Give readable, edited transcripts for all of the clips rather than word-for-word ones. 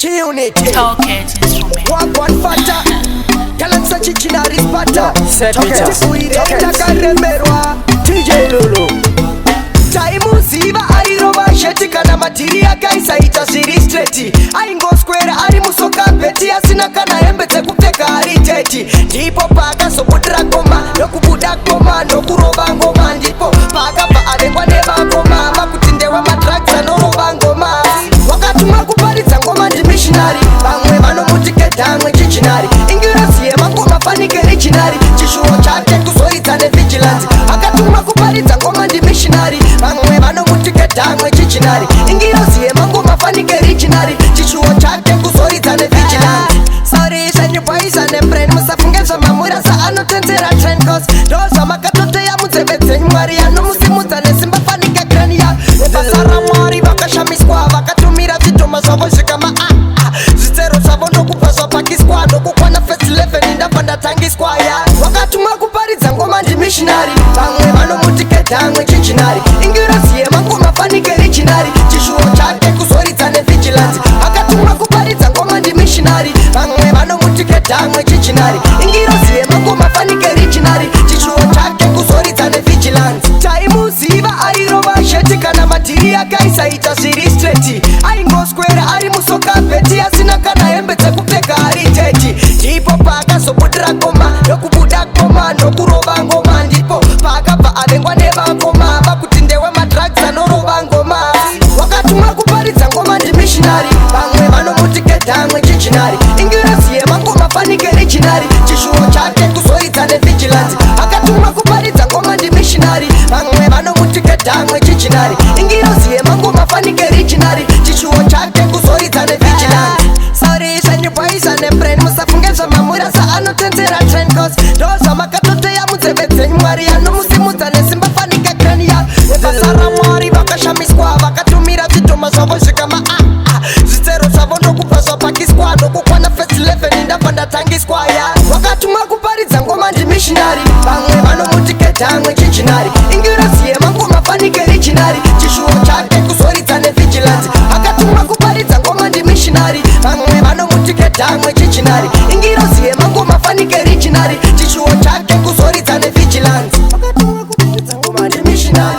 G-Unit Talkit instrument. Wagwan fata Kalansa chichina rispata Sepita Uireta karemerwa TJ Lulu Taimu ziva airoba sheti kana matiria kaisa ita siri straight Aingo square ari musoka beti asina kana hembe tekuteka ari teti Ndipo paka sobudra goma Nokubuda goma nokuroba ngoma Ndipo paka pa adengwa neba goma Makutindewa matraksa noroba ngoma Wakati makuparitsa ngoma ndi missionary Bamwe vano mutiketa amwe chichinari Ingirasiye mangoma fanike richinari Chishuo chake kuzoita ne vigilance Wakati makuparitsa ngoma ndi missionary Bamwe vano mutiketa amwe chichinari Ingirasiye mangoma fanike richinari Chishuo chake kuzoita ne vigilance Sorry shenyu boys and them brain Musafunge mamura sa anotenzera trend Cause doza makatote ya muzebetse Mwari ya no musimuta nesimba fanike krenia Ebasara mwari vakashamiswa Vakatumira vitoma zavo zvikama Zvitsero zvavo ndokubva pakiswa Ndokukwana first 11 indabva tangiswa Wakatuma kuparidza ngoma ndi missionary Vamwe vanomutiketa amwe chichinari Ingirasiye mangoma fanike richinari Chishuo chake kuzoridza nevigilance Akatuma kuparidza ngoma ndi missionary Vamwe vanomutiketa amwe chichinari Ingirasiye mangoma fanike richinari Chishuo chake kuzoridza nevigilance Taimuziva airova sheti kana matiri akaisa ita zviri straight Aingo square ari musoka beti asina kana hembe dzekupfeka ari teti Ndipo pakazobudira goma nokubuda goma nokurova ngoma Ndipo pakabva avengwa nevangoma vakutindewe madrugs anorova ngoma Wakatuma kuparidza ngoma ndi missionary Vamwe vanomutiketa amwe chichinari Ingirasiye mangoma fanike richinari Chishuo chake kuzoridza nevigilance Akatuma kuparidza ngoma ndi missionary Vamwe vanomutiketa amwe chichinari Ingirasiye mangoma fanike richinari Chishuo chake kuzoridza nevigilance Sorry shenyu boys and them brain Musafunge mamura sa anotenzera trend Cause doza makatote ya muzebetse Mwari ya no musimuta nesimba fanike krenia Ebasara mwari vakashamiswa Vakatumira vitoma zvavo zvikama Zvitsero zvavo ndokubva pakiswa Ndokukwana first 11 indabva tangiswa Wakatuma kuparidza ngoma ndi missionary Vamwe vanomutiketa amwe chichinari Ingirasiye mangoma fanike richinari Chishuo chake kuzoridza nevigilance Akatuma kuparidza ngoma ndi missionary Vamwe vanomutiketa amwe chichinari Ingirasiye mangoma fanike richinari Chishuo chake kuzoridza nevigilance Wakatuma kuparidza ngoma ndi missionary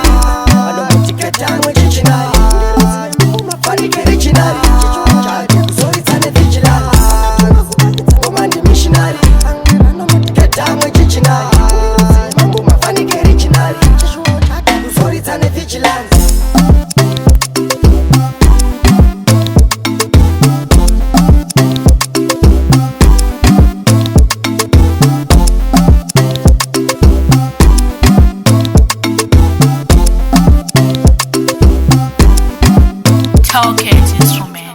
Vanomutiketa amwe chichinari Ingirasiye mangoma fanike richinari Chishuo chake kuzoridza nevigilance Akatuma kuparidza ngoma ndi missionary Vamwe vanomutiketa amwe chichinari Ingirasiye mangoma fanike richinari Chishuo chake kuzoridza nevigilance Talkit instrument.